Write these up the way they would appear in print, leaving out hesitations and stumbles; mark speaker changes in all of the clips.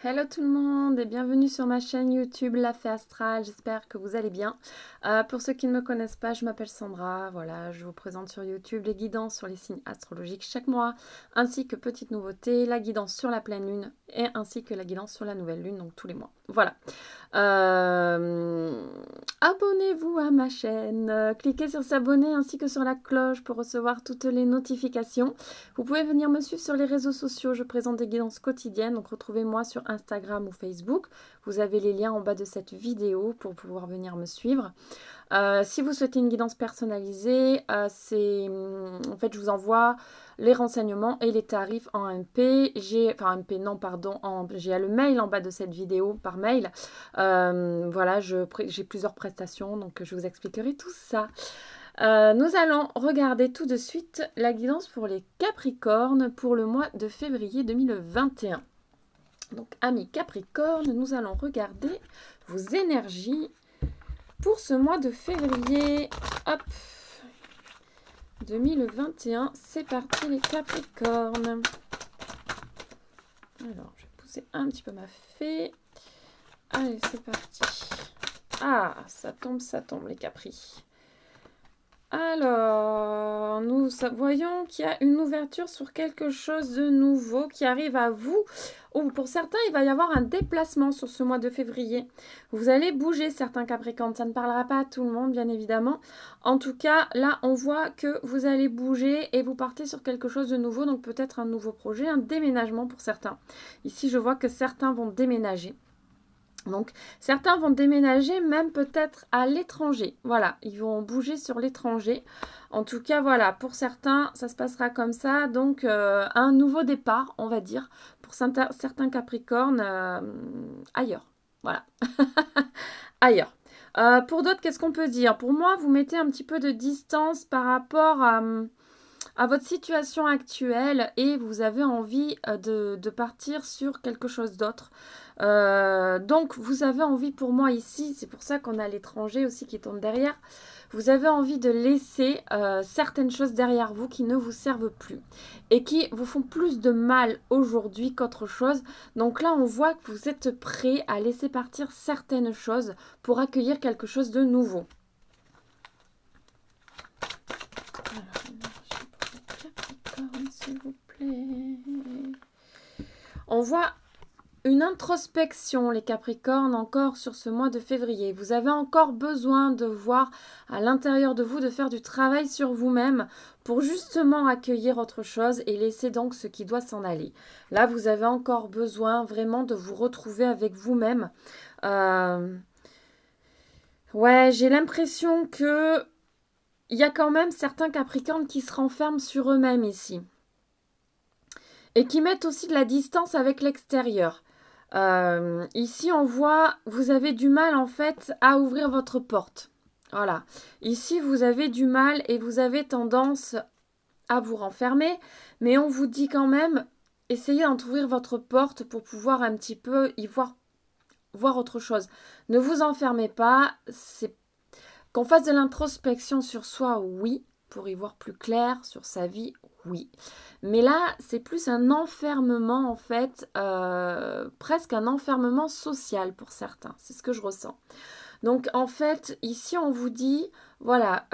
Speaker 1: Hello tout le monde et bienvenue sur ma chaîne YouTube La Fée Astrale, j'espère que vous allez bien. Pour ceux qui ne me connaissent pas, je m'appelle Sandra, voilà, je vous présente sur YouTube les guidances sur les signes astrologiques chaque mois, ainsi que petite nouveauté, la guidance sur la pleine lune et ainsi que la guidance sur la nouvelle lune, donc tous les mois. Voilà. Abonnez-vous à ma chaîne, cliquez sur s'abonner ainsi que sur la cloche pour recevoir toutes les notifications. Vous pouvez venir me suivre sur les réseaux sociaux, je présente des guidances quotidiennes, donc retrouvez-moi sur Instagram ou Facebook. Vous avez les liens en bas de cette vidéo pour pouvoir venir me suivre. Si vous souhaitez une guidance personnalisée, en fait, je vous envoie les renseignements et les tarifs en MP. J'ai le mail en bas de cette vidéo par mail. Voilà, j'ai plusieurs prestations, donc je vous expliquerai tout ça. Nous allons regarder tout de suite la guidance pour les Capricornes pour le mois de février 2021. Donc, amis Capricornes, nous allons regarder vos énergies pour ce mois de février. Hop, 2021, c'est parti les Capricornes. Alors, je vais pousser un petit peu ma fée. Allez, c'est parti. Ah, ça tombe les Capris. Alors, nous voyons qu'il y a une ouverture sur quelque chose de nouveau qui arrive à vous. Ou pour certains, il va y avoir un déplacement sur ce mois de février. Vous allez bouger certains Capricornes. Ça ne parlera pas à tout le monde, bien évidemment. En tout cas, là, on voit que vous allez bouger et vous partez sur quelque chose de nouveau. Donc peut-être un nouveau projet, un déménagement pour certains. Ici, je vois que certains vont déménager. Donc, certains vont déménager même peut-être à l'étranger. Voilà, ils vont bouger sur l'étranger. En tout cas, voilà, pour certains, ça se passera comme ça. Donc, un nouveau départ, on va dire, pour certains Capricornes ailleurs. Voilà, ailleurs. Pour d'autres, qu'est-ce qu'on peut dire? Pour moi, vous mettez un petit peu de distance par rapport à votre situation actuelle et vous avez envie de partir sur quelque chose d'autre. Donc, vous avez envie pour moi ici, c'est pour ça qu'on a l'étranger aussi qui tombe derrière, vous avez envie de laisser certaines choses derrière vous qui ne vous servent plus et qui vous font plus de mal aujourd'hui qu'autre chose. Donc là, on voit que vous êtes prêt à laisser partir certaines choses pour accueillir quelque chose de nouveau. S'il vous plaît. On voit une introspection, les Capricornes, encore sur ce mois de février. Vous avez encore besoin de voir à l'intérieur de vous, de faire du travail sur vous-même pour justement accueillir autre chose et laisser donc ce qui doit s'en aller. Là, vous avez encore besoin vraiment de vous retrouver avec vous-même. Ouais, j'ai l'impression que il y a quand même certains Capricornes qui se renferment sur eux-mêmes ici. Et qui mettent aussi de la distance avec l'extérieur. Ici, on voit, vous avez du mal en fait à ouvrir votre porte. Voilà. Ici, vous avez du mal et vous avez tendance à vous renfermer. Mais on vous dit quand même, essayez d'entrouvrir votre porte pour pouvoir un petit peu y voir autre chose. Ne vous enfermez pas. C'est qu'on fasse de l'introspection sur soi, oui. Pour y voir plus clair sur sa vie, oui. Mais là, c'est plus un enfermement, en fait, presque un enfermement social pour certains. C'est ce que je ressens. Donc, en fait, ici, on vous dit, voilà,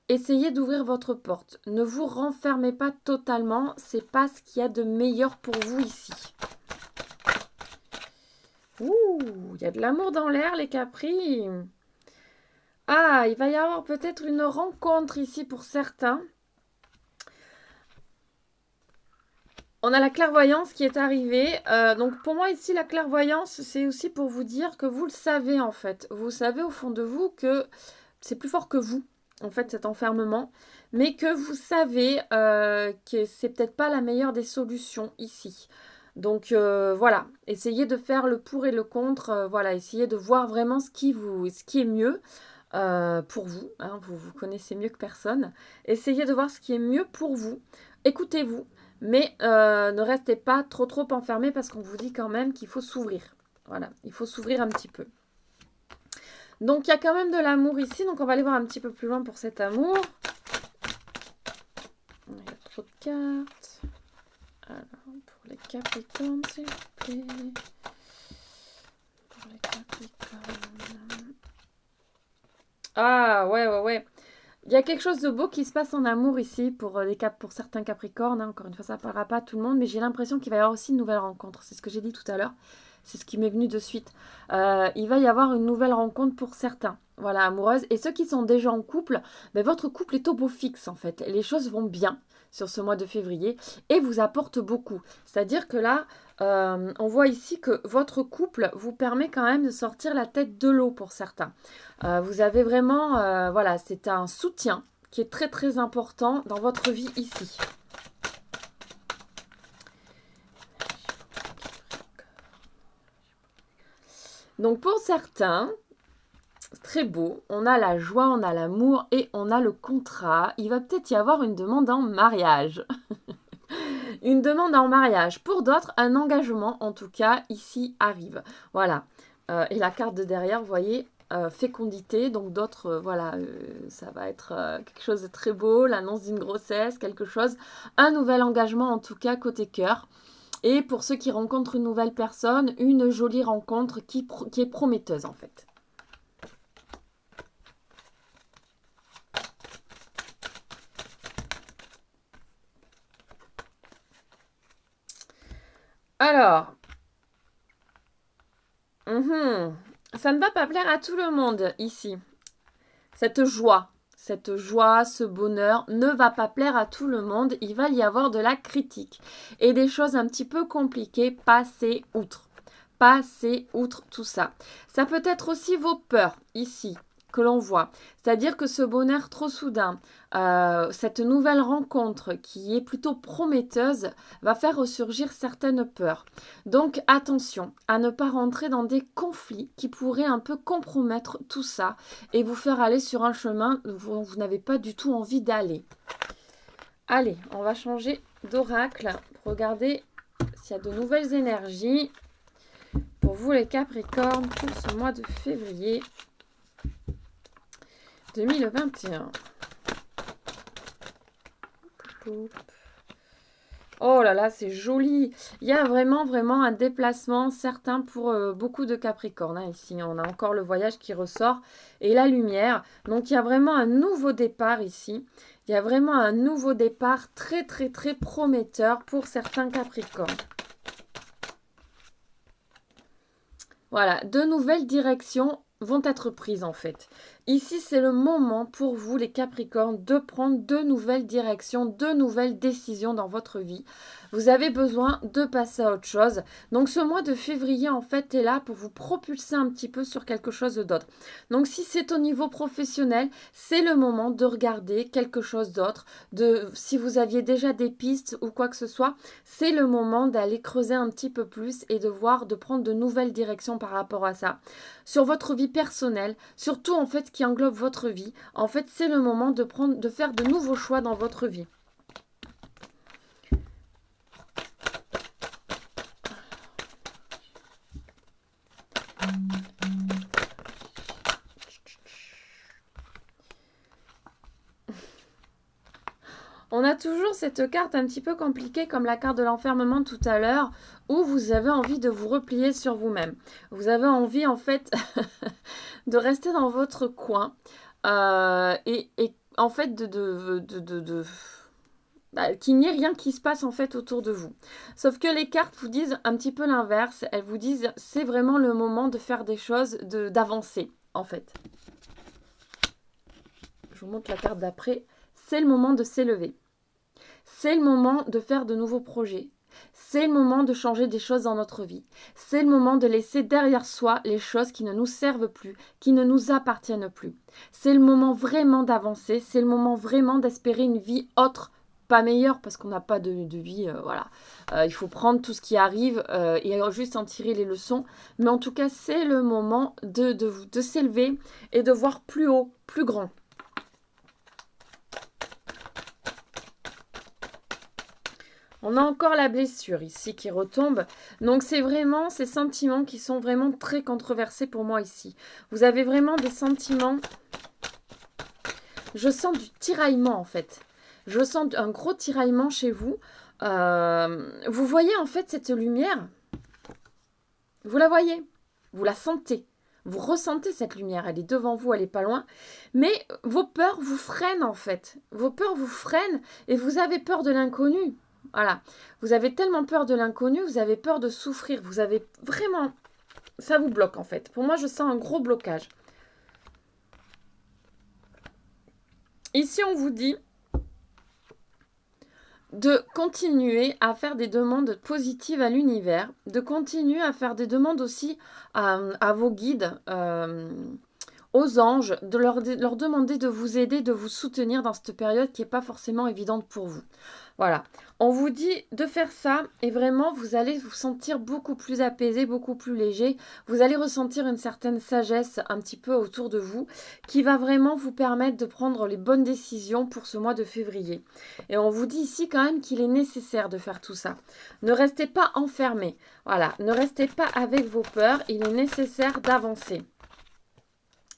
Speaker 1: essayez d'ouvrir votre porte. Ne vous renfermez pas totalement. C'est pas ce qu'il y a de meilleur pour vous ici. Ouh, il y a de l'amour dans l'air, les Capris. Ah, il va y avoir peut-être une rencontre ici pour certains. On a la clairvoyance qui est arrivée. Donc pour moi ici, la clairvoyance, c'est aussi pour vous dire que vous le savez en fait. Vous savez au fond de vous que c'est plus fort que vous, en fait, cet enfermement. Mais que vous savez que c'est peut-être pas la meilleure des solutions ici. Donc voilà, essayez de faire le pour et le contre. Voilà, essayez de voir vraiment ce qui est mieux. Pour vous, hein, vous connaissez mieux que personne. Essayez de voir ce qui est mieux pour vous. Écoutez-vous, mais ne restez pas trop enfermé parce qu'on vous dit quand même qu'il faut s'ouvrir. Voilà, il faut s'ouvrir un petit peu. Donc il y a quand même de l'amour ici, donc on va aller voir un petit peu plus loin pour cet amour. Il y a trop de cartes. Alors, pour les Capricornes, s'il vous plaît. Ah, ouais, ouais, ouais. Il y a quelque chose de beau qui se passe en amour ici pour pour certains Capricornes, hein. Encore une fois, ça ne parlera pas à tout le monde, mais j'ai l'impression qu'il va y avoir aussi une nouvelle rencontre. C'est ce que j'ai dit tout à l'heure. C'est ce qui m'est venu de suite. Il va y avoir une nouvelle rencontre pour certains, voilà, amoureuses. Et ceux qui sont déjà en couple, ben, votre couple est au beau fixe en fait. Les choses vont bien sur ce mois de février et vous apporte beaucoup. C'est-à-dire que là, on voit ici que votre couple vous permet quand même de sortir la tête de l'eau pour certains. Vous avez vraiment, voilà, c'est un soutien qui est très très important dans votre vie ici. Donc pour certains, très beau, on a la joie, on a l'amour et on a le contrat. Il va peut-être y avoir une demande en mariage. Une demande en mariage. Pour d'autres, un engagement, en tout cas, ici arrive. Voilà. Et la carte de derrière, vous voyez, fécondité. Donc d'autres, voilà, ça va être quelque chose de très beau, l'annonce d'une grossesse, quelque chose. Un nouvel engagement, en tout cas, côté cœur. Et pour ceux qui rencontrent une nouvelle personne, une jolie rencontre qui est prometteuse, en fait. Alors, ça ne va pas plaire à tout le monde ici. Cette joie, ce bonheur ne va pas plaire à tout le monde. Il va y avoir de la critique et des choses un petit peu compliquées. Passez outre. Passez outre tout ça. Ça peut être aussi vos peurs ici que l'on voit. C'est-à-dire que ce bonheur trop soudain, cette nouvelle rencontre qui est plutôt prometteuse, va faire ressurgir certaines peurs. Donc attention à ne pas rentrer dans des conflits qui pourraient un peu compromettre tout ça et vous faire aller sur un chemin où vous n'avez pas du tout envie d'aller. Allez, on va changer d'oracle pour regarder s'il y a de nouvelles énergies pour vous les Capricornes pour ce mois de février 2021. Oh là là, c'est joli. Il y a vraiment, vraiment un déplacement certain pour beaucoup de Capricornes. Hein. Ici, on a encore le voyage qui ressort et la lumière. Donc, il y a vraiment un nouveau départ ici. Il y a vraiment un nouveau départ très, très, très prometteur pour certains Capricornes. Voilà, de nouvelles directions vont être prises en fait. Ici, c'est le moment pour vous, les Capricornes, de prendre de nouvelles directions, de nouvelles décisions dans votre vie. Vous avez besoin de passer à autre chose. Donc, ce mois de février, en fait, est là pour vous propulser un petit peu sur quelque chose d'autre. Donc, si c'est au niveau professionnel, c'est le moment de regarder quelque chose d'autre. Si vous aviez déjà des pistes ou quoi que ce soit, c'est le moment d'aller creuser un petit peu plus et de prendre de nouvelles directions par rapport à ça. Sur votre vie personnelle, surtout en fait qui englobe votre vie, en fait c'est le moment de faire de nouveaux choix dans votre vie. On a toujours cette carte un petit peu compliquée comme la carte de l'enfermement tout à l'heure où vous avez envie de vous replier sur vous-même. Vous avez envie en fait de rester dans votre coin et en fait qu'il n'y ait rien qui se passe en fait autour de vous. Sauf que les cartes vous disent un petit peu l'inverse. Elles vous disent c'est vraiment le moment de faire des choses, d'avancer en fait. Je vous montre la carte d'après. C'est le moment de s'élever. C'est le moment de faire de nouveaux projets. C'est le moment de changer des choses dans notre vie. C'est le moment de laisser derrière soi les choses qui ne nous servent plus, qui ne nous appartiennent plus. C'est le moment vraiment d'avancer. C'est le moment vraiment d'espérer une vie autre, pas meilleure parce qu'on n'a pas de vie. Voilà. Il faut prendre tout ce qui arrive et juste en tirer les leçons. Mais en tout cas, c'est le moment de s'élever et de voir plus haut, plus grand. On a encore la blessure ici qui retombe. Donc c'est vraiment ces sentiments qui sont vraiment très controversés pour moi ici. Vous avez vraiment des sentiments... Je sens du tiraillement en fait. Je sens un gros tiraillement chez vous. Vous voyez en fait cette lumière. Vous la voyez. Vous la sentez. Vous ressentez cette lumière, elle est devant vous, elle n'est pas loin. Mais vos peurs vous freinent en fait. Vos peurs vous freinent et vous avez peur de l'inconnu. Voilà. Vous avez tellement peur de l'inconnu, vous avez peur de souffrir. Vous avez vraiment... Ça vous bloque en fait. Pour moi, je sens un gros blocage. Ici, on vous dit de continuer à faire des demandes positives à l'univers, de continuer à faire des demandes aussi à vos guides, aux anges, de leur demander de vous aider, de vous soutenir dans cette période qui n'est pas forcément évidente pour vous. Voilà, on vous dit de faire ça et vraiment vous allez vous sentir beaucoup plus apaisé, beaucoup plus léger. Vous allez ressentir une certaine sagesse un petit peu autour de vous qui va vraiment vous permettre de prendre les bonnes décisions pour ce mois de février. Et on vous dit ici quand même qu'il est nécessaire de faire tout ça. Ne restez pas enfermés, voilà, ne restez pas avec vos peurs, il est nécessaire d'avancer.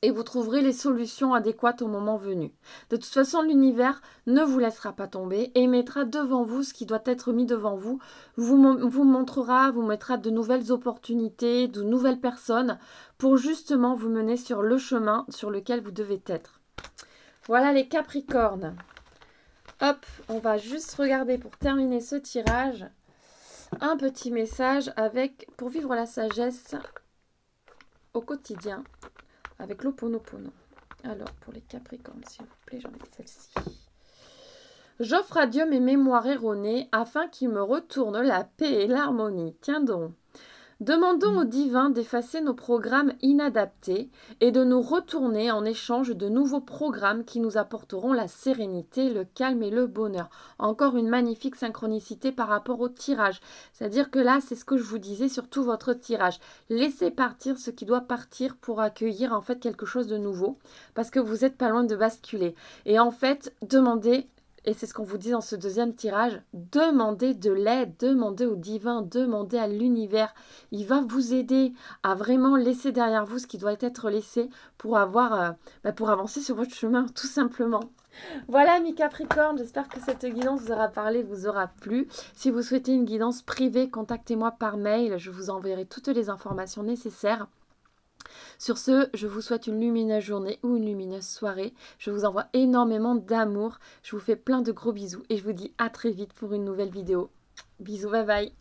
Speaker 1: Et vous trouverez les solutions adéquates au moment venu. De toute façon, l'univers ne vous laissera pas tomber et mettra devant vous ce qui doit être mis devant vous, vous montrera, vous mettra de nouvelles opportunités, de nouvelles personnes pour justement vous mener sur le chemin sur lequel vous devez être. Voilà les Capricornes. Hop, on va juste regarder pour terminer ce tirage un petit message avec pour vivre la sagesse au quotidien. Avec l'Ho'oponopono. Alors, pour les Capricornes, s'il vous plaît, j'en ai celle-ci. J'offre à Dieu mes mémoires erronées afin qu'il me retourne la paix et l'harmonie. Tiens donc. Demandons au divin d'effacer nos programmes inadaptés et de nous retourner en échange de nouveaux programmes qui nous apporteront la sérénité, le calme et le bonheur. Encore une magnifique synchronicité par rapport au tirage. C'est-à-dire que là, c'est ce que je vous disais sur tout votre tirage. Laissez partir ce qui doit partir pour accueillir en fait quelque chose de nouveau parce que vous n'êtes pas loin de basculer. Et en fait, demandez... Et c'est ce qu'on vous dit dans ce deuxième tirage, demandez de l'aide, demandez au divin, demandez à l'univers. Il va vous aider à vraiment laisser derrière vous ce qui doit être laissé pour pour avancer sur votre chemin, tout simplement. Voilà mes Capricornes, j'espère que cette guidance vous aura parlé, vous aura plu. Si vous souhaitez une guidance privée, contactez-moi par mail, je vous enverrai toutes les informations nécessaires. Sur ce, je vous souhaite une lumineuse journée ou une lumineuse soirée. Je vous envoie énormément d'amour. Je vous fais plein de gros bisous et je vous dis à très vite pour une nouvelle vidéo. Bisous, bye bye.